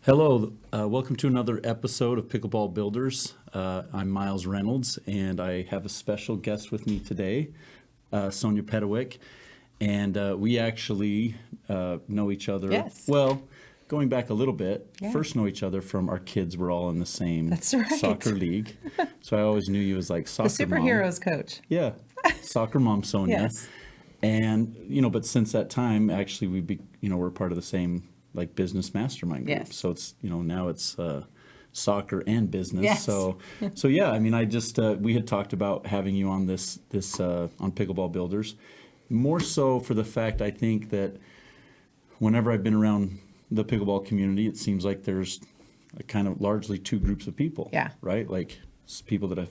Hello, welcome to another episode of Pickleball Builders. I'm Miles Reynolds, and I have a special guest with me today, Sonia Petkewich, and we actually know each other. Yes. Well, going back a little bit, Yeah. first know each other from our kids were all in the same That's right. soccer league, so I always knew you as like The soccer mom. superheroes coach. Yeah, soccer mom Sonia. Yes. And but since that time, actually, we're part of the same like business mastermind group. Yes. So it's now it's soccer and business. Yes. So yeah, I mean, I just we had talked about having you on this on Pickleball Builders, more so for the fact I think that whenever I've been around the pickleball community, it seems like there's kind of largely two groups of people. Yeah. Right. Like people that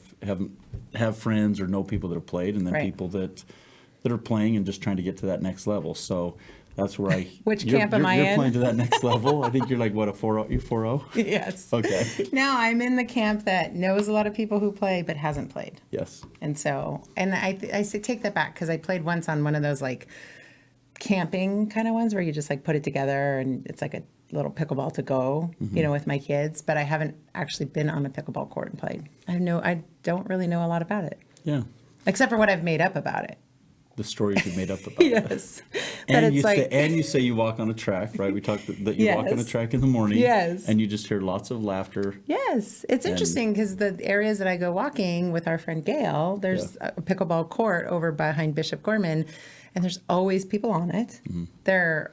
have friends or know people that have played, and then Right. people that are playing and just trying to get to that next level. So that's where Which camp am I You're in? playing to that next level. I think you're like, what, a 4-0? You're 4-0? Yes. Okay. Now I'm in the camp that knows a lot of people who play but hasn't played. Yes. And so, and I say take that back because I played once on one of those like camping kind of ones where you just like put it together and it's like a little pickleball to go, with my kids. But I haven't actually been on a pickleball court and played. I don't really know a lot about it, Yeah. except for what I've made up about it. The stories you made up about it. Yes. But And it's you like, say you walk on a track, right? We talked that you walk on a Yes. track in the morning. Yes. And you just hear lots of laughter. yes, it's interesting because the areas that I go walking with our friend Gail, there's a pickleball court over behind Bishop Gorman, and there's always people on it. Mm-hmm. They're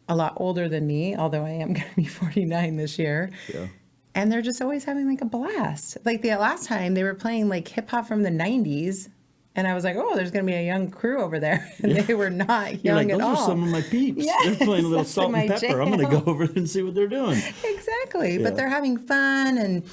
a lot older than me, although I am going to be 49 this year. Yeah. And they're just always having like a blast. Like the last time they were playing like hip hop from the 90s. And I was like, oh, there's going to be a young crew over there. And they were not You're young like, at those all. are some of my peeps. Yes, They're playing a little that's salt and my pepper. I'm going to jam. go over and see what they're doing. Exactly. Yeah. But they're having fun and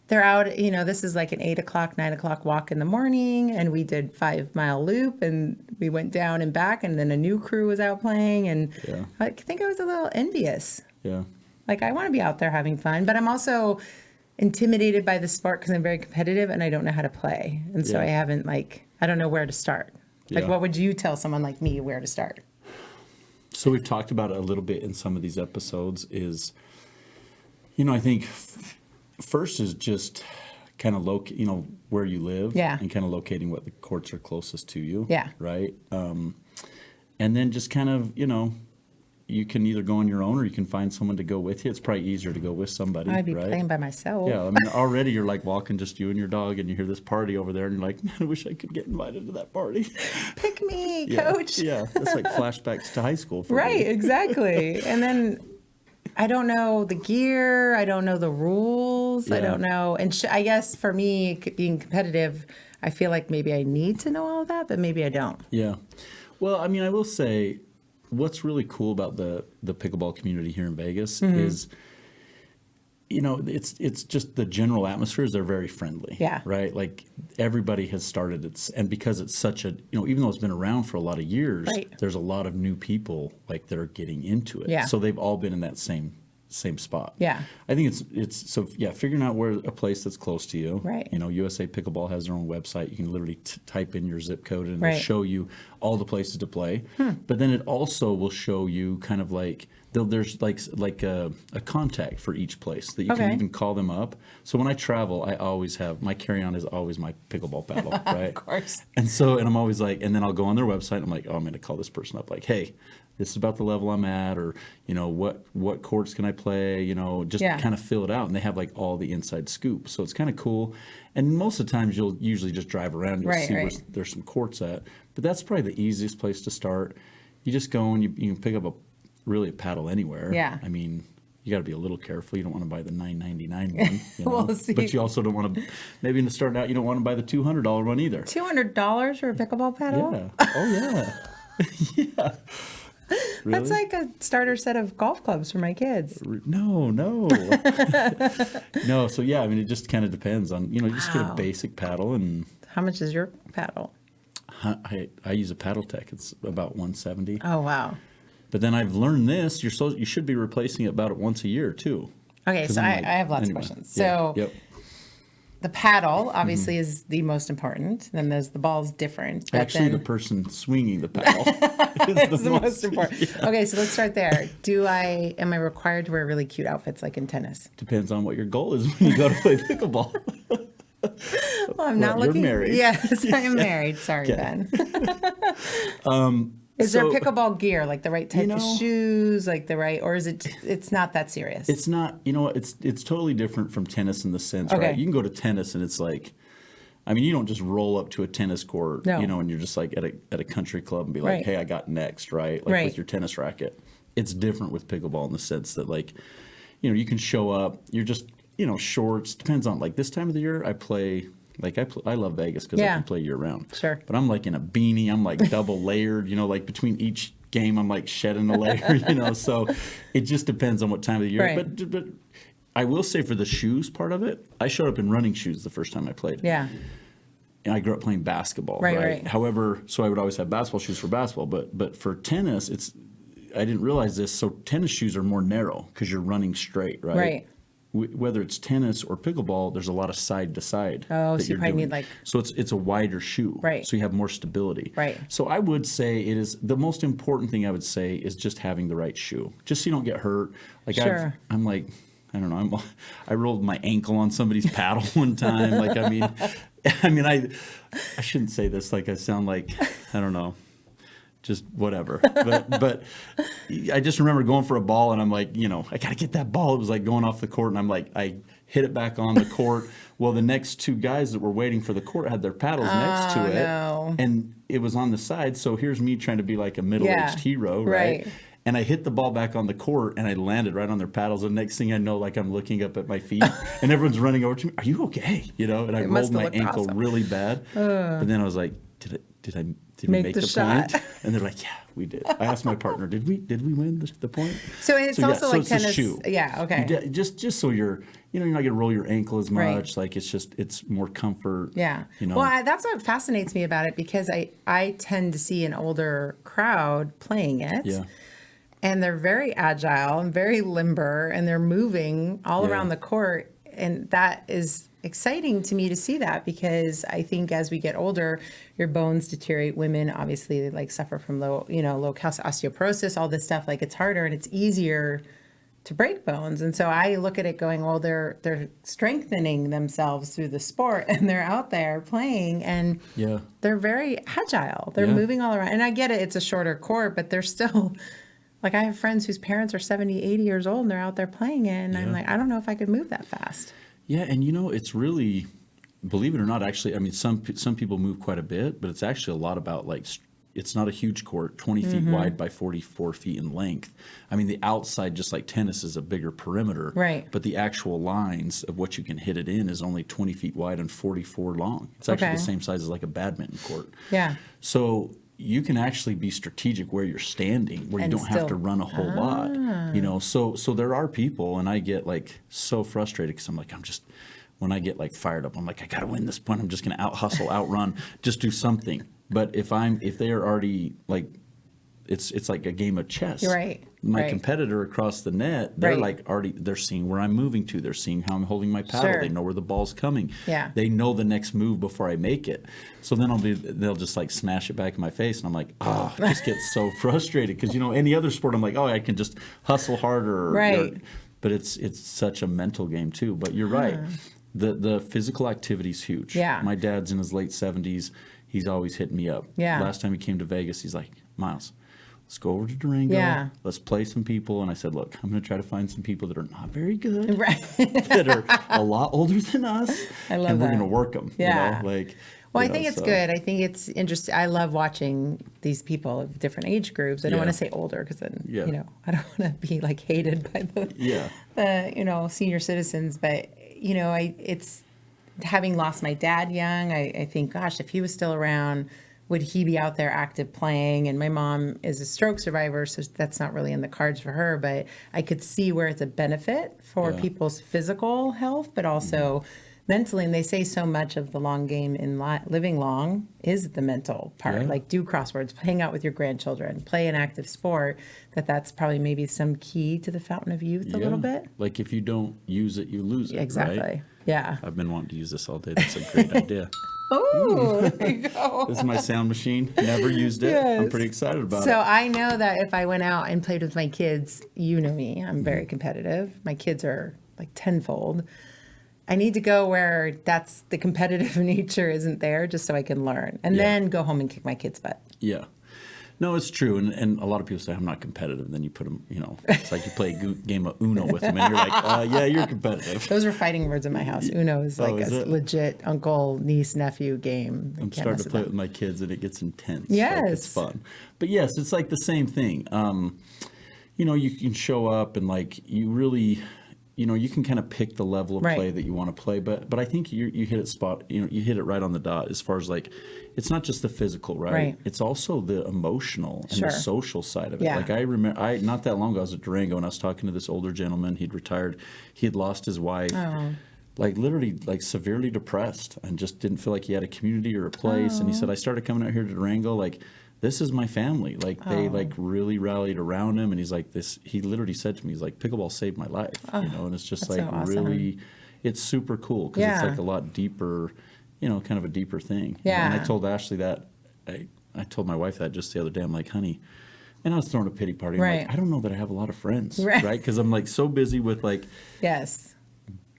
they're out, this is like an 8 o'clock, 9 o'clock walk in the morning. And we did 5-mile loop and we went down and back. And then a new crew was out playing. And Yeah. I think I was a little envious. Yeah. Like, I want to be out there having fun, but I'm also intimidated by the sport because I'm very competitive and I don't know how to play. And so Yeah. I haven't, I don't know where to start. Like, Yeah. what would you tell someone like me where to start? So we've talked about it a little bit in some of these episodes is, I think first is just kind of where you live. Yeah. And kind of locating what the courts are closest to you. Yeah. Right. And then just kind of, you can either go on your own or you can find someone to go with you. It's probably easier to go with somebody. I'd be right? playing by myself. Yeah, I mean, already you're like walking just you and your dog, and you hear this party over there, and you're like, man, I wish I could get invited to that party. Pick me, Yeah, coach. Yeah, that's like flashbacks to high school for Right, me. exactly. And then I don't know the gear. I don't know the rules. I Yeah. don't know. And I guess for me, being competitive, I feel like maybe I need to know all of that, but maybe I don't. Yeah. Well, I mean, I will say what's really cool about the pickleball community here in Vegas is, it's just the general atmosphere is they're very friendly. Yeah. Right. Like everybody has started and because it's such a, even though it's been around for a lot of years, Right. there's a lot of new people like that are getting into it. Yeah. So they've all been in that same spot. Yeah. I think it's so yeah, figuring out where a place that's close to you. Right. USA Pickleball has their own website. You can literally type in your zip code and Right. it'll show you all the places to play. But then it also will show you kind of like there's like a contact for each place that you Okay. can even call them up. So when I travel, I always have my carry-on is always my pickleball paddle, right? Of course. And I'm always like, and then I'll go on their website. And I'm like, oh, I'm going to call this person up. Like, hey, this is about the level I'm at, or what courts can I play? Just Yeah. kind of fill it out. And they have like all the inside scoop. So it's kind of cool. And most of the times you'll usually just drive around. You'll Right, see where right. there's some courts at. But that's probably the easiest place to start. You just go and you can pick up a paddle anywhere. Yeah. I mean, you got to be a little careful. You don't want to buy the $9.99 one. We'll see. But you also don't want to. Maybe in starting out, you don't want to buy the $200 one either. $200 for a pickleball paddle? Yeah. Oh yeah. Yeah. Really? That's like a starter set of golf clubs for my kids. No. No. So yeah, I mean, it just kind of depends on you just get a Wow. basic paddle, and How much is your paddle? I use a Paddle Tech. It's about $170. Oh, wow. But then I've learned this. You should be replacing it about once a year too. Okay, 'Cause so I'm I like- have lots anyway, of questions. yeah, So yep. the paddle obviously is the most important. Then there's the ball's different. But Actually, the then person swinging the paddle it's the most important. Okay, so let's start there. Am I required to wear really cute outfits like in tennis? Depends on what your goal is when you go to play pickleball. Well, I'm not you're looking. married. Yes, I am married. Sorry, Okay. Ben. Is there so- pickleball gear, like the right type of know- shoes, like the right, or is it's not that serious? It's not, you know what, it's totally different from tennis in the sense, Okay. right? You can go to tennis and it's like, I mean, you don't just roll up to a tennis court, No. you know, and you're just like at a country club and be like, Right. hey, I got next, right? Like Right. with your tennis racket. It's different with pickleball in the sense that like, you know, you can show up, you're just, you know, shorts, depends on like this time of the year I play. Like I love Vegas because I Yeah. can play year round. Sure. But I'm like in a beanie. I'm like double layered. You know, like between each game, I'm like shedding a layer. You know, so it just depends on what time of the year. Right. But I will say for the shoes part of it, I showed up in running shoes the first time I played. Yeah. And I grew up playing basketball. Right. However, so I would always have basketball shoes for basketball. But for tennis, I didn't realize this. So tennis shoes are more narrow because you're running straight, right? Right. Whether it's tennis or pickleball, there's a lot of side to side. Oh, that so you you're probably doing. need, like- So it's a wider shoe. Right. So you have more stability. Right. So I would say it is the most important thing I would say is just having the right shoe, just so you don't get hurt. Like Sure. I'm like, I don't know. I rolled my ankle on somebody's paddle one time. Like I mean, I shouldn't say this. Like I sound like I don't know. Just whatever. But I just remember going for a ball and I'm like, you know, I got to get that ball. It was like going off the court and I'm like, I hit it back on the court. Well, the next two guys that were waiting for the court had their paddles next to it. No. And it was on the side. So here's me trying to be like a middle-aged Yeah. hero, right? Right. And I hit the ball back on the court and I landed right on their paddles. And next thing I know, like I'm looking up at my feet and everyone's running over to me. Are you okay? You know, and I It must rolled have my looked ankle awesome. really bad. But then I was like, did we Make make the the shot. point? And they're like, yeah, we did. I asked my partner, did we win the point? So it's yeah, also so like it's a tennis. shoe. Yeah. Okay. Just so you're not gonna roll your ankle as much. Right. Like it's more comfort. Yeah. You know. Well, that's what fascinates me about it because I tend to see an older crowd playing it. Yeah. And they're very agile and very limber and they're moving all Yeah. around the court. And that is exciting to me to see that because I think as we get older, your bones deteriorate. Women obviously like suffer from low osteoporosis, all this stuff. Like it's harder and it's easier to break bones. And so I look at it going, well, they're strengthening themselves through the sport and they're out there playing and Yeah. they're very agile. They're Yeah. moving all around. And I get it, it's a shorter court, but they're still like I have friends whose parents are 70, 80 years old and they're out there playing it. And I'm Yeah. like, I don't know if I could move that fast. Yeah, and you know, it's really, believe it or not, actually, I mean, some people move quite a bit, but it's actually a lot about like, it's not a huge court, 20 feet Mm-hmm. wide by 44 feet in length. I mean, the outside, just like tennis, is a bigger perimeter. Right. But the actual lines of what you can hit it in is only 20 feet wide and 44 long. It's actually Okay. the same size as like a badminton court. Yeah. So you can actually be strategic where you're standing, where you And don't have to still- run a whole lot. You know, so there are people, and I get like so frustrated because I'm like, when I get like fired up, I'm like, I got to win this point. I'm just going to out hustle, outrun, just do something. But if they are already like, it's like a game of chess. You're right. My Right. competitor across the net, they're Right. like already, they're seeing where I'm moving to. They're seeing how I'm holding my paddle. Sure. They know where the ball's coming. Yeah. They know the next move before I make it. So then they'll just like smash it back in my face. And I'm like, I just get so frustrated. Because, you know, any other sport, I'm like, I can just hustle harder. Right. But it's such a mental game too. But you're right. The physical activity is huge. Yeah. My dad's in his late 70s. He's always hitting me up. Yeah. Last time he came to Vegas, he's like, Miles, let's go over to Durango. Yeah. Let's play some people. And I said, look, I'm going to try to find some people that are not very good, Right. that are a lot older than us. I love and we're that. going to work them. Yeah. You know, like, Well, you I think know, it's so- good. I think it's interesting. I love watching these people of different age groups. I don't Yeah. want to say older because then, Yeah. you know, I don't want to be like hated by Yeah. the senior citizens. But, you know, it's having lost my dad young. I think, gosh, if he was still around, would he be out there active playing? And my mom is a stroke survivor, so that's not really in the cards for her. But I could see where it's a benefit for Yeah. people's physical health, but also mentally, and they say so much of the long game in living long is the mental part. Yeah. Like do crosswords, hang out with your grandchildren, play an active sport. That's probably maybe some key to the fountain of youth a little bit. Like if you don't use it, you lose it. Exactly. Right? Yeah. I've been wanting to use this all day. That's a great idea. Oh, there you go. This is my sound machine. Never used it. I'm Yes. pretty excited about So it. I know that if I went out and played with my kids, you know me, I'm very competitive. My kids are like tenfold. I need to go where that's the competitive nature isn't there, just so I can learn, and then go home and kick my kids' butt. Yeah. No, it's true. And a lot of people say, I'm not competitive. Then you put them, it's like you play a game of Uno with them and you're like, yeah, you're competitive. Those are fighting words in my house. Uno is like is a it? legit uncle, niece, nephew game. I'm starting to play it with my kids and it gets intense. Yes. Like, it's fun. But yes, it's like the same thing. You can show up and like you really, you can kind of pick the level of Right. play that you want to play. But I think you hit it you hit it right on the dot as far as like, it's not just the physical, right? Right. It's also the emotional and Sure. the social side of it. Yeah. Like I remember, not that long ago, I was at Durango and I was talking to this older gentleman. He'd retired. He had lost his wife. Oh. Like literally like severely depressed and just didn't feel like he had a community or a place. And he said, I started coming out here to Durango, like, this is my family. Like they like really rallied around him. And he's like he literally said to me, he's like, pickleball saved my life, and it's just that's like so awesome. really, it's super cool because it's Yeah. like a lot deeper, kind of a deeper thing. Yeah. And I told Ashley that, I told my wife that just the other day. I'm like, honey, and I was throwing a pity party. I'm Right. like, I don't know that I have a lot of friends, Right. right? Because I'm like so busy with like Yes.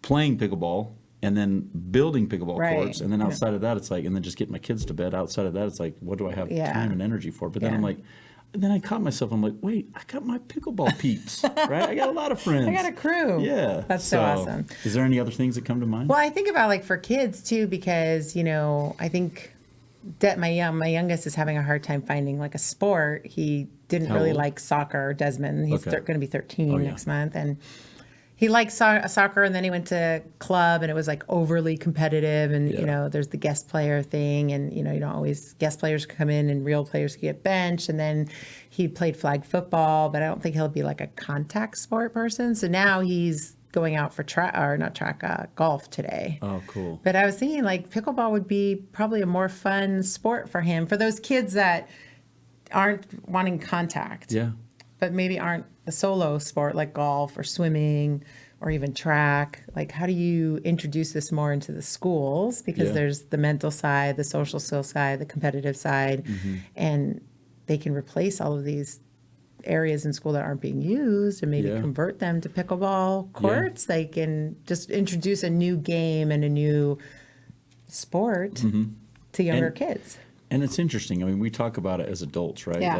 playing pickleball and then building pickleball Right. courts. And then outside of that, it's like, and then just getting my kids to bed. Outside of that, it's like, what do I have Yeah. time and energy for? But then I'm Yeah. like, and then I caught myself. I'm like, wait, I got my pickleball peeps, right? I got a lot of friends. I got a crew. Yeah. That's so awesome. Is there any other things that come to mind? Well, I think about like for kids too, because I think that my youngest is having a hard time finding like a sport. He didn't How really old? like soccer. Desmond, he's Okay. going to be 13 Oh, yeah. next month, and he liked soccer. And then he went to club, and it was like overly competitive. And Yeah. there's the guest player thing, and you don't always guest players come in, and real players get benched. And then he played flag football, but I don't think he'll be like a contact sport person. So now he's going out for golf today. Oh, cool. But I was thinking like pickleball would be probably a more fun sport for him, for those kids that aren't wanting contact, Yeah. but maybe aren't a solo sport like golf or swimming or even track. Like, how do you introduce this more into the schools? Because Yeah. there's the mental side, the social skill side, the competitive side, and they can replace all of these areas in school that aren't being used and maybe Yeah. convert them to pickleball courts. They can just introduce a new game and a new sport to younger And- kids. And it's interesting. I mean, we talk about it as adults, right? Yeah.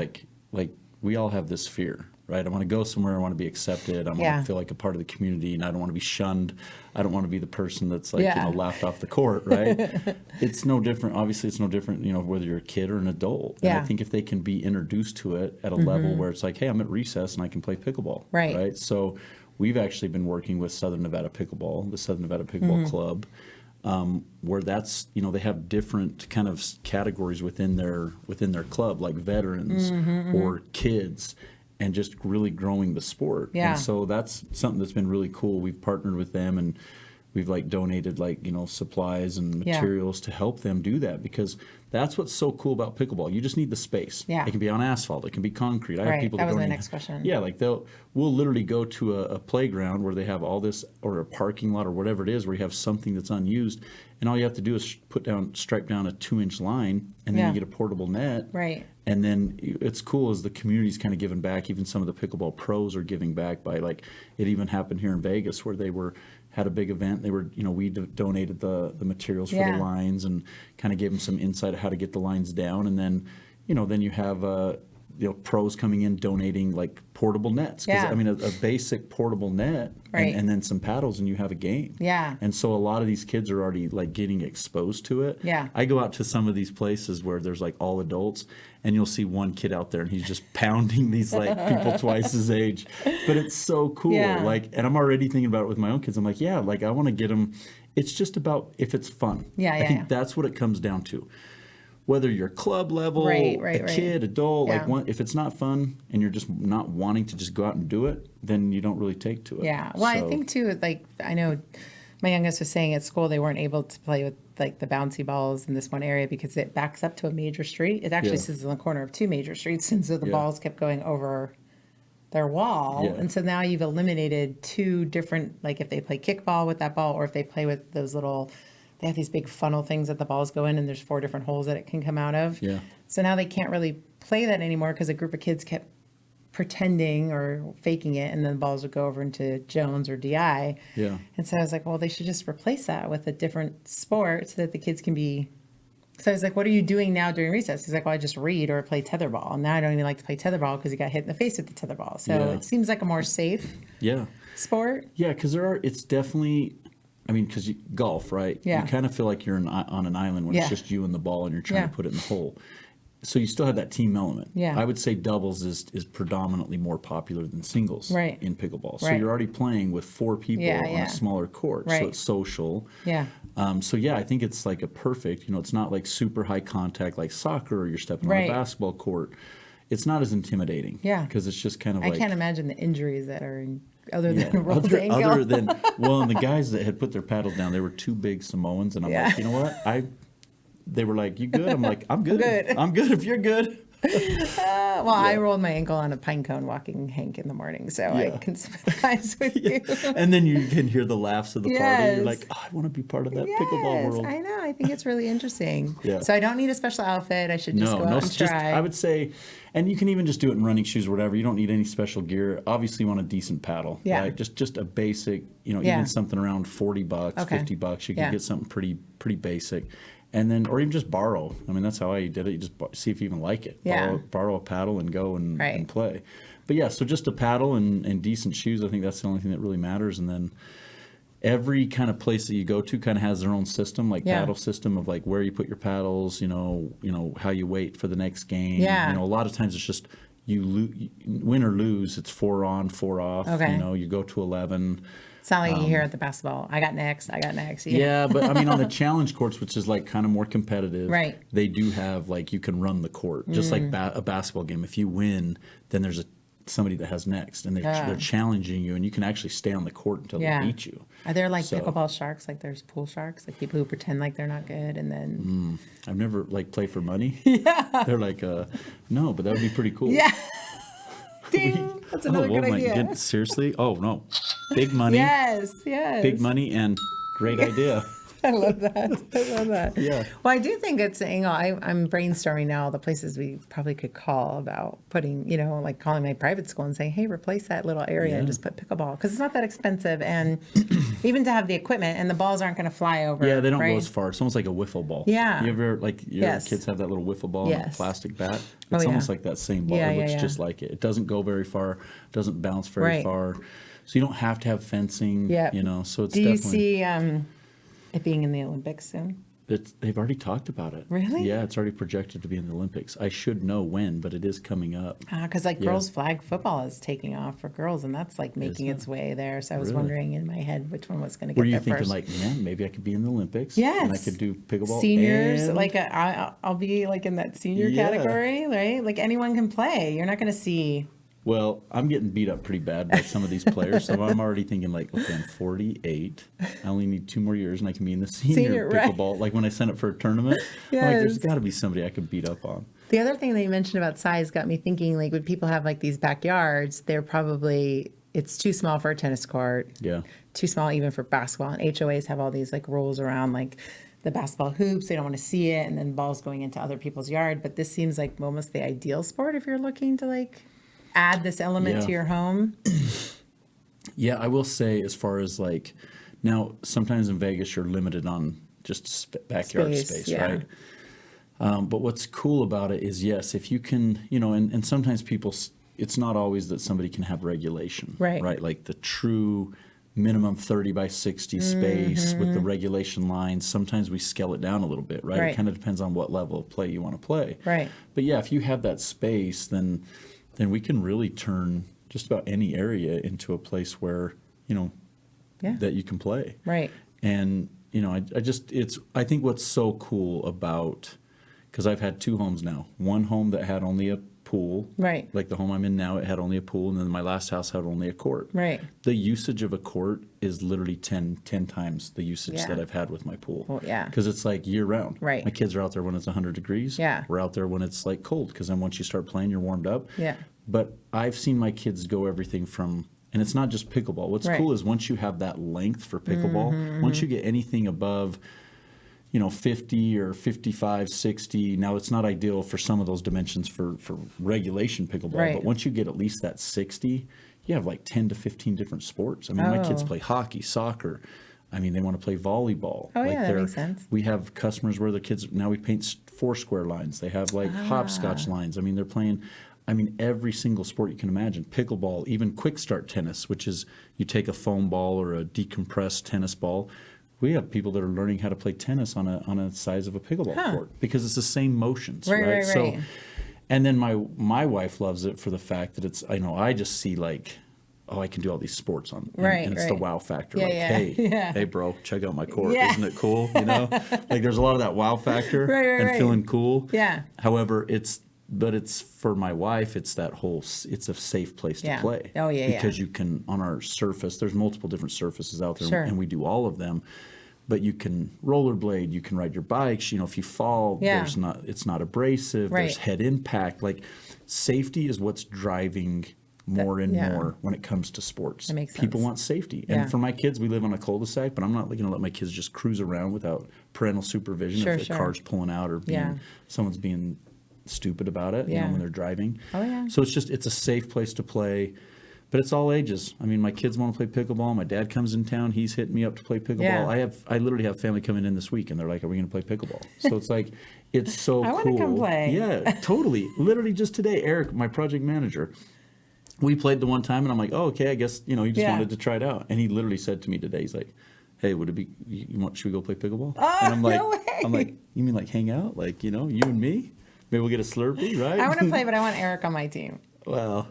Like we all have this fear, right? I want to go somewhere. I want to be accepted. I want Yeah. to feel like a part of the community, and I don't want to be shunned. I don't want to be the person that's like Yeah. laughed off the court, right? It's no different. Obviously, it's no different. Whether you're a kid or an adult. And Yeah. I think if they can be introduced to it at a level where it's like, hey, I'm at recess and I can play pickleball, Right. Right. So we've actually been working with Southern Nevada Pickleball, the Southern Nevada Pickleball Club. Where that's they have different kind of categories within their club, like veterans or kids, and just really growing the sport. Yeah. And so that's something that's been really cool. We've partnered with them and we've donated supplies and Yeah. materials to help them do that, because that's what's so cool about pickleball. You just need the space. Yeah. It can be on asphalt. It can be concrete. I have Right. people That was don't my even- next question. Yeah, we'll literally go to a playground where they have all this, or a parking lot or whatever it is, where you have something that's unused, and all you have to do is stripe down a 2-inch line, and then Yeah. you get a portable net. Right. And then it's cool as the community's kind of giving back. Even some of the pickleball pros are giving back by it even happened here in Vegas where they had a big event. They were, we donated the materials for Yeah. the lines and kind of gave them some insight of how to get the lines down. And then, then you have, pros coming in donating portable nets. 'Cause, Yeah. I mean, a basic portable net Right. and then some paddles and you have a game. Yeah. And so a lot of these kids are already getting exposed to it. Yeah. I go out to some of these places where there's all adults, and you'll see one kid out there and he's just pounding these people twice his age. But it's so cool. Yeah. And I'm already thinking about it with my own kids. I'm like, yeah, I want to get them. It's just about if it's fun. Yeah, I think yeah. that's what it comes down to. Whether you're club level, Right, a kid, adult, Yeah. if it's not fun and you're just not wanting to just go out and do it, then you don't really take to it. Yeah. Well, I So- think too, I know My youngest was saying at school they weren't able to play with like the bouncy balls in this one area because it backs up to a major street. It actually Yeah. sits in the corner of two major streets, and so the Yeah. balls kept going over their wall. Yeah. And so now you've eliminated two different, like if they play kickball with that ball, or if they play with those little, they have these big funnel things that the balls go in, and there's 4 different holes that it can come out of. Yeah. So now they can't really play that anymore because a group of kids kept pretending or faking it, and then the balls would go over into Jones or DI. Yeah. And so I was like, well, they should just replace that with a different sport so that the kids can be. So I was like, what are you doing now during recess? He's like, well, I just read or play tetherball. And now I don't even like to play tetherball because he got hit in the face with the tetherball. So Yeah. it seems like a more safe Yeah. sport. Yeah, because it's definitely, I mean, because golf, right? Yeah. You kind of feel like you're on an island when Yeah. it's just you and the ball and you're trying Yeah. to put it in the hole. So you still have that team element. Yeah. I would say doubles is predominantly more popular than singles Right. in pickleball. So Right. you're already playing with 4 people Yeah, on yeah. a smaller court. Right. So it's social. Yeah. So yeah, I think it's like a perfect, it's not like super high contact like soccer or you're stepping on Right. a basketball court. It's not as intimidating. Yeah. Because it's just kind of I like. can't imagine the injuries that are other Yeah. than a rolled ankle. Other than, well, and the guys that had put their paddles down, they were 2 big Samoans, and I'm Yeah. like, you know what? They were like, you good? I'm like, I'm good. good. I'm good if you're good. Well, I rolled my ankle on a pine cone walking Hank in the morning, so I Yeah. can sympathize with you. And then you can hear the laughs of the party. Yes. You're like, oh, I want to be part of that pickleball world. I know. I think it's really interesting. Yeah. So I don't need a special outfit. I should just go out and just try. I would say, and you can even just do it in running shoes or whatever. You don't need any special gear. Obviously, you want a decent paddle, Yeah. right? Just a basic, Yeah. even something around $40, Okay. $50. You can Yeah. get something pretty basic, and then or even just borrow. I mean, that's how I did it. You just see if you even like it. Yeah. Borrow a paddle and go and Right. play. But yeah, so just a paddle and decent shoes. I think that's the only thing that really matters. And then every kind of place that you go to kind of has their own system, like Yeah. paddle system of like where you put your paddles, how you wait for the next game. Yeah. A lot of times it's just you win or lose, it's 4 on, 4 off. Okay. You go to 11. It's not like you hear at the basketball. I got next. Yeah, but I mean on the challenge courts, which is like kind of more competitive, Right. they do have like you can run the court just like a basketball game. If you win, then there's somebody that has next, and they're challenging you, and you can actually stay on the court until Yeah. they beat you. Are there like So- pickleball sharks? Like there's pool sharks? Like people who pretend like they're not good and then. I've never like play for money. Yeah. They're like, no, but that would be pretty cool. Yeah. Ding. That's another good idea. Seriously? Oh no, big money, Yes. big money, and great idea. I love that. I love that. Yeah. Well, I do think it's, I'm brainstorming now the places we probably could call about putting, like calling my private school and saying, hey, replace that little area and Yeah. just put pickleball. Because it's not that expensive. And even to have the equipment and the balls aren't going to fly over. Yeah, they don't right? go as far. It's almost like a wiffle ball. Yeah. You ever your Yes. kids have that little wiffle ball and a Yes. plastic bat? Oh, It's yeah. almost like that same ball. Yeah, It yeah, looks yeah. just like it. It doesn't go very far. Doesn't bounce very Right. far. So you don't have to have fencing. Yeah. So it's Do you definitely. see it being in the Olympics soon? They've already talked about it. Really? Yeah, it's already projected to be in the Olympics. I should know when, but it is coming up. Because like Yeah. girls flag football is taking off for girls, and that's like making it? its way there. So I was Really? wondering in my head which one was going to get Were you there thinking first. like, man, maybe I could be in the Olympics? Yes. And I could do pickleball. Seniors, and- like I'll be like in that senior Yeah. category, right? Like anyone can play. You're not going to see. Well, I'm getting beat up pretty bad by some of these players, so I'm already thinking like, okay, I'm 48. I only need 2 more years, and I can be in the senior right. pickleball. Like when I sign up for a tournament, I'm like, there's Yes. got to be somebody I could beat up on. The other thing that you mentioned about size got me thinking. Like when people have like these backyards, it's too small for a tennis court. Yeah. Too small even for basketball. And HOAs have all these like rules around like the basketball hoops. They don't want to see it, and then balls going into other people's yard. But this seems like almost the ideal sport if you're looking to like add this element Yeah. to your home. Yeah, I will say as far as like, now sometimes in Vegas you're limited on just backyard space, yeah. right? But what's cool about it is, yes, if you can, and sometimes people, it's not always that somebody can have regulation, Right. Right? Like the true minimum 30 by 60 space with the regulation lines. Sometimes we scale it down a little bit, right? Right. It kind of depends on what level of play you want to play. Right. But yeah, if you have that space, then we can really turn just about any area into a place where, Yeah. that you can play. Right. And, I think what's so cool about, because I've had 2 homes now, one home that had only a pool. Right. Like the home I'm in now, it had only a pool, and then my last house had only a court. Right. The usage of a court is literally 10 times the usage Yeah. that I've had with my pool. Well, yeah. Because it's like year round. Right. My kids are out there when it's 100 degrees. Yeah. We're out there when it's like cold, because then once you start playing, you're warmed up. Yeah. But I've seen my kids go everything from, and it's not just pickleball. What's Right. cool is once you have that length for pickleball, once you get anything above, 50 or 55, 60. Now, it's not ideal for some of those dimensions for regulation pickleball, Right. but once you get at least that 60, you have like 10 to 15 different sports. I mean, my kids Oh. play hockey, soccer. I mean, they want to play volleyball. Oh, like yeah, that makes sense. We have customers where the kids, now we paint four square lines. They have like hopscotch lines. I mean, they're playing, every single sport you can imagine. Pickleball, even quick start tennis, which is you take a foam ball or a decompressed tennis ball. We have people that are learning how to play tennis on a size of a pickleball court because it's the same motions, right? Right. So, and then my wife loves it for the fact that it's, I just see like, oh, I can do all these sports on, and it's the wow factor. Yeah, like, yeah. hey, bro, check out my court. Yeah. Isn't it cool? Like there's a lot of that wow factor and Right. feeling cool. Yeah. However, it's for my wife, it's a safe place to Yeah. play. Oh, yeah, Because you can, on our surface, there's multiple different surfaces out there, Sure. and we do all of them. But you can rollerblade, you can ride your bikes. If you fall, Yeah. it's not abrasive. Right. There's head impact. Like safety is what's driving more and yeah. more when it comes to sports. That makes People sense. want safety. Yeah. And for my kids, we live on a cul-de-sac, but I'm not going to let my kids just cruise around without parental supervision Sure, if the sure. car's pulling out or someone's being stupid about it, Yeah. when they're driving. Oh, yeah. So it's a safe place to play. But it's all ages. My kids want to play pickleball. My dad comes in town. He's hitting me up to play pickleball. Yeah. I literally have family coming in this week, and they're like, "Are we going to play pickleball?" So it's like, it's so I cool. wanna come play. Yeah, totally. Literally just today, Eric, my project manager, we played the one time, and I'm like, "Oh, okay. I guess you just Yeah. wanted to try it out." And he literally said to me today, he's like, "Hey, would it be? Should we go play pickleball?" Oh, and I'm like, no way. I'm like, "You mean like hang out? Like you and me? Maybe we'll get a Slurpee, right?" I want to play, but I want Eric on my team. Well,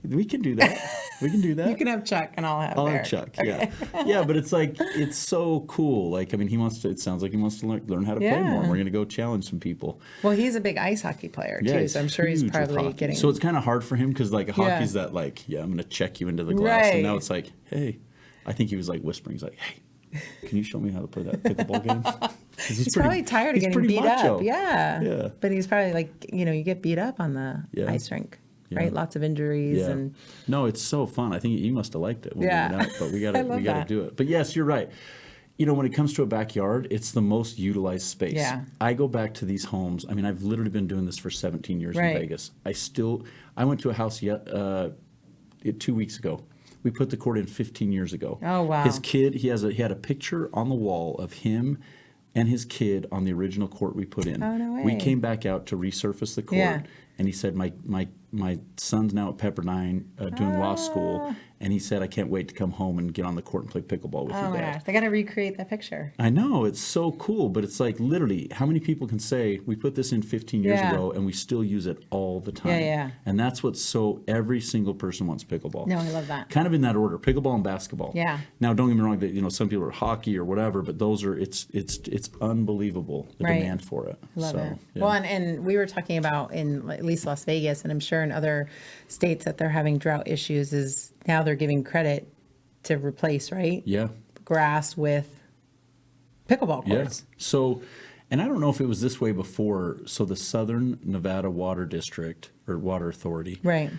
we can do that. We can do that. You can have Chuck, and I'll have I'll Eric. have Chuck, yeah. Yeah, but it's like, it's so cool. Like, it sounds like he wants to learn how to play Yeah. more. And we're going to go challenge some people. Well, he's a big ice hockey player Yeah, too, so I'm sure he's huge with probably hockey. getting. So it's kind of hard for him because, like, hockey's that, like, I'm going to check you into the glass. Right. And now it's like, hey, I think he was, like, whispering. He's like, hey, can you show me how to play that pickleball game? 'Cause he's probably tired of getting beat up. Yeah. Yeah. But he's probably like, you get beat up on the Yeah. ice rink, Yeah. right? Lots of injuries Yeah. and. No, it's so fun. I think you must have liked it when Yeah. we went out, but we I gotta love that. do it. But yes, you're right. When it comes to a backyard, it's the most utilized space. Yeah. I go back to these homes. I've literally been doing this for 17 years Right. in Vegas. I went to a house 2 weeks ago. We put the court in 15 years ago. Oh, wow. His kid, he had a picture on the wall of him and his kid on the original court we put in. Oh, no We way. came back out to resurface the court, Yeah. and he said, my son's now at Pepperdine doing law school, and he said, I can't wait to come home and get on the court and play pickleball with Oh you, my Dad. gosh, they got to recreate that picture. I know, it's so cool, but it's like literally, how many people can say, we put this in 15 years Yeah. ago and we still use it all the time? Yeah. And that's every single person wants pickleball. No, I love that. Kind of in that order, pickleball and basketball. Yeah. Now, don't get me wrong, that some people are hockey or whatever, but those are, it's unbelievable, the Right. demand for it. Love So, it. yeah. Well, and we were talking about in at least Las Vegas, and I'm sure in other states that they're having drought issues, is now they're giving credit to replace, right? Yeah. Grass with pickleball courts. Yeah. So, and I don't know if it was this way before. So the Southern Nevada Water District or Water Authority, Right.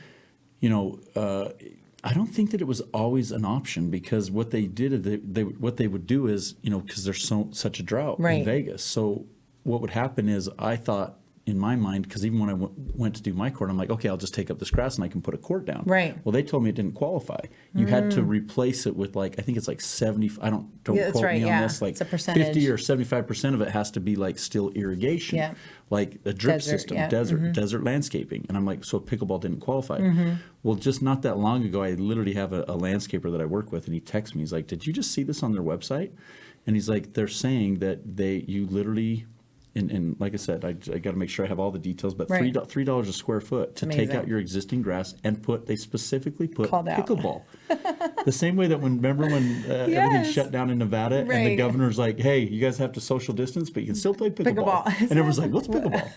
I don't think that it was always an option because what they did, what they would do is, because there's such a drought Right. in Vegas. So what would happen is I thought in my mind, because even when I went to do my court, I'm like, okay, I'll just take up this grass and I can put a court down. Right. Well, they told me it didn't qualify. You had to replace it with I think it's like 70, don't Yeah, that's quote right, me on yeah. this, like It's a percentage. 50 or 75% of it has to be like still irrigation. Yeah. Like a drip Desert, system, yeah. desert landscaping. And I'm like, so pickleball didn't qualify. Well, just not that long ago, I literally have a landscaper that I work with, and he texts me. He's like, did you just see this on their website? And he's like, they're saying that you literally, and like I said, I got to make sure I have all the details, but Right. $3 a square foot to take Amazing. out your existing grass and they specifically put Called out. pickleball. The same way that remember when everything Yes. shut down in Nevada and the Right. governor's like, hey, you guys have to social distance, but you can still play pickleball. Pickleball. And everyone's like, what's pickleball?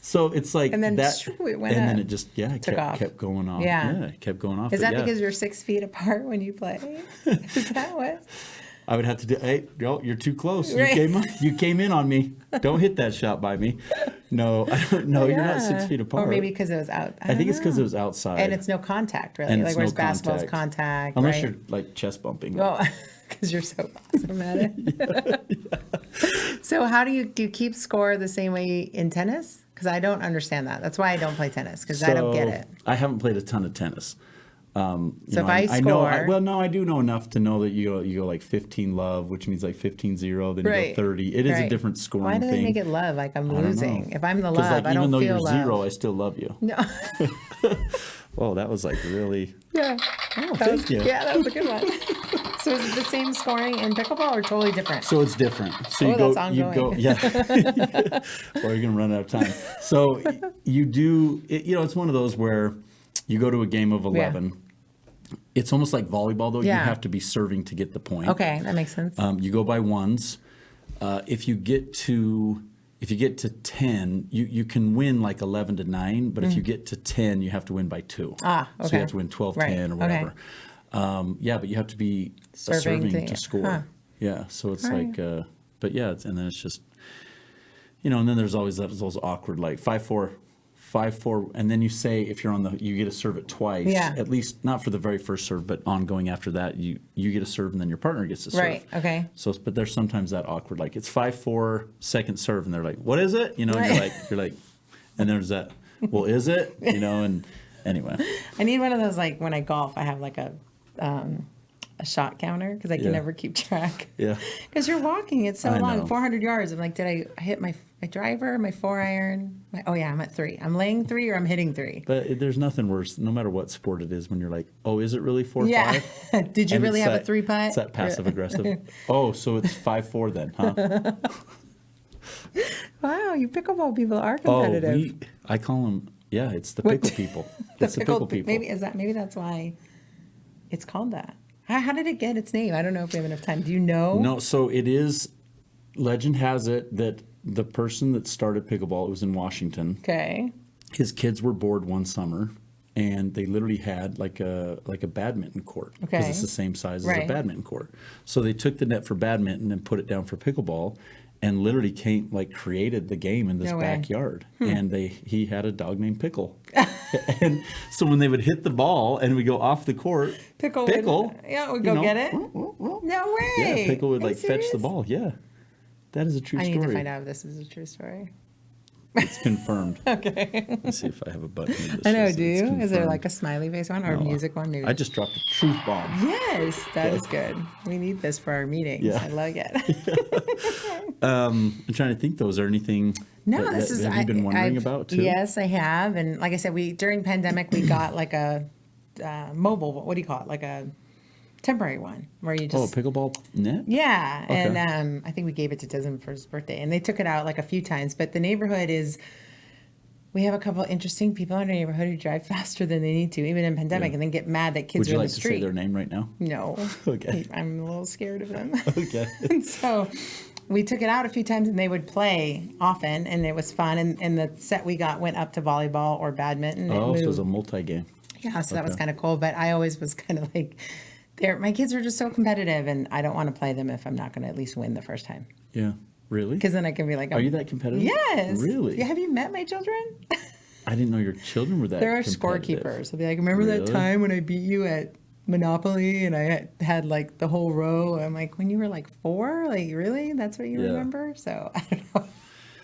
So it's like And then that, shoo, it went and then up. it just Took off. kept going off. Yeah. It kept going off. Is But that yeah, because you're 6 feet apart when you play? Is that what? I would have to do. Hey, no, you're too close. Right. You came in on me. Don't hit that shot by me. No, I don't. No, you're not 6 feet apart. Or maybe because it was out. I think it's because it know. was outside. And it's no contact, really. And Like, it's whereas no basketball's contact. contact, Unless right? you're like chest bumping. Oh, because you're so awesome at it. So how do you keep score the same way in tennis? Because I don't understand that. That's why I don't play tennis, because I don't get it. I haven't played a ton of tennis. So if I know, score- I do know enough to know that you go like 15 love, which means like 15-0, then you Right. go 30. It is a Right. different scoring Why do they thing. make it love? Like I'm I don't know. losing. If I'm the 'Cause, love, like, I don't even though feel you're love. 0, I still love you. No. Oh, that was like really. Yeah. Oh, That thank was, you. yeah, that was a good one. So is it the same scoring in pickleball or totally different? So it's different. So Oh, that's ongoing. yeah. Or you're gonna run out of time. So you do. It's one of those where you go to a game of 11. It's almost like volleyball, though. Yeah. You have to be serving to get the point. Okay, that makes sense. You go by ones. If you get to 10, you can win like 11-9, but if you get to 10, you have to win by 2. Ah, So okay. you have to win 12-10 Right, or whatever. But you have to be Serving serving to- to score. huh. Yeah, so it's All like, but yeah, and then it's just, and then there's always those awkward like 5-4, 5-4, and then you say if you're you get to serve it twice. Yeah. At least not for the very first serve, but ongoing after that, you get to serve and then your partner gets to serve. Right, okay. So, but there's sometimes that awkward, like it's 5-4 second serve, and they're like, "What is it?" And Right. you're like, and there's that. Well, is it? And anyway. I need one of those, like when I golf, I have like a shot counter because I can Yeah. never keep track. Yeah. Because you're walking, it's so I long, know. 400 yards. I'm like, did I hit my driver, my 4-iron? Oh yeah, I'm at 3. I'm laying 3 or I'm hitting 3. But there's nothing worse, no matter what sport it is, when you're like, "Oh, is it really 4-5?" Yeah. Did you And really it's have a that- 3 putt? It's that passive aggressive. Oh, so it's 5-4 then, huh? Wow, you pickleball people are Oh, competitive. I call them. Yeah, it's the What? pickle people. It's the pickle people. Maybe that's why it's called that. How did it get its name? I don't know if we have enough time. Do you know? No, so it is. Legend has it that the person that started pickleball, it was in Washington. Okay. His kids were bored one summer, and they literally had like a badminton court because Okay. it's the same size as a Right. badminton court. So they took the net for badminton and put it down for pickleball, and literally created the game in this No way. backyard. And he had a dog named Pickle, and so when they would hit the ball and we go off the court, Pickle. Yeah, we go get it. No way. Yeah, Pickle would Are you like fetch the serious? ball. Yeah, that is a true I story. need to find out if this is a true story. It's confirmed. Okay. Let's see if I have a button. Here that I know, says do it's you? Is there confirmed. like a smiley face one or a No, music one? Maybe. I just dropped a truth bomb. Yes, that is good. We need this for our meetings. Yeah. I like it. I'm trying to think though. Is there anything No, that, this is. have you been wondering I've- about too? Yes, I have. And like I said, during pandemic we got like a mobile. What do you call it? Like a temporary one where you Oh, just. pickleball net? Yeah, Okay. and I think we gave it to Tism for his birthday, and they took it out like a few times. But the neighborhood is. We have a couple interesting people in our neighborhood who drive faster than they need to, even in pandemic, Yeah. and then get mad that kids Would are you in like the to street. say their name right now? No. Okay. I'm a little scared of them. Okay. And so we took it out a few times and they would play often and it was fun. And the set we got went up to volleyball or badminton. Oh, so it was moved. a multi-game. Yeah, so that was okay. kind of cool. But I always was kind of like, my kids are just so competitive and I don't want to play them if I'm not going to at least win the first time. Yeah. Really? Because then I can be like, Are you that competitive? Yes. Really? Yeah, have you met my children? I didn't know your children were that They're our competitive. scorekeepers. They'll be like, remember that Really? time when I beat you at Monopoly and I had like the whole row? I'm like, when you were like 4? Like, really? That's what you Yeah. remember? So I don't know.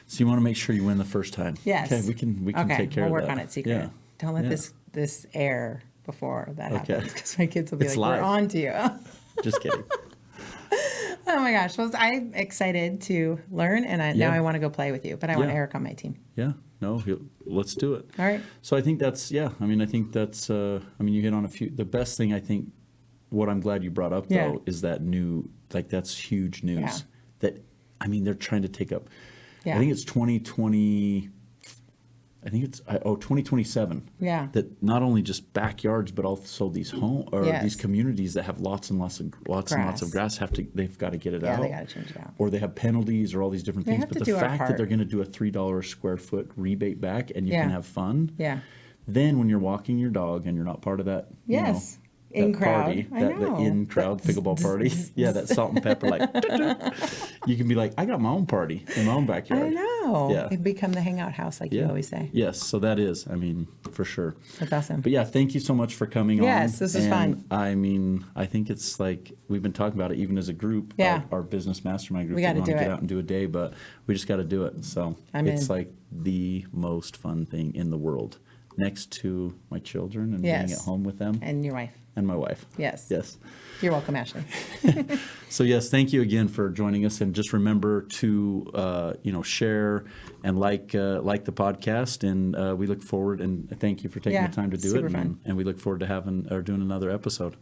So you want to make sure you win the first time. Yes. Okay, we can Okay, take care we'll of work that. on it secret. Yeah. Don't let Yeah. this air before that Okay. happens because my kids will be It's like, live. we're on to you. Just kidding. Oh my gosh. Well, I'm excited to learn and now Yeah. I want to go play with you, but I want Yeah. Eric on my team. Yeah. No, let's do it. All right. So I think that's, I think that's, you hit on a few. The best thing, I think, what I'm glad you brought up, though, Yeah. is that that's huge news. Yeah. That, they're trying to take up, Yeah. I think it's 2020, I think it's 2027. Yeah. That not only just backyards, but also these Yes. these communities that have lots and lots of grass they've got to get it Yeah, out. they got to change it out. Or they have penalties or all these different They things. have But to the do our fact that part. they're going to do a $3 a square foot rebate back and you Yeah. can have fun. Yeah. Then when you're walking your dog and you're not part of that, Yes. that In crowd. party, I that the know. in crowd pickleball party, yeah, that salt and pepper, like you can be like, I got my own party in my own backyard. I know. Yeah. It'd become the hangout house, like you always say. Yes, so that is, for sure. That's awesome. But yeah, thank you so much for coming on. Yes, this is fun. I think it's like we've been talking about it even as a group, Yeah. our business mastermind group. We gotta want to do get it. out and do a day, but we just got to do it. So I'm it's in. like the most fun thing in the world, next to my children and being Yes. at home with them And your wife. and my wife. Yes. Yes. You're welcome, Ashley. So yes, thank you again for joining us, and just remember to share and like the podcast, and we look forward, and thank you for taking Yeah, the time to do super it, fun. and we look forward to doing another episode.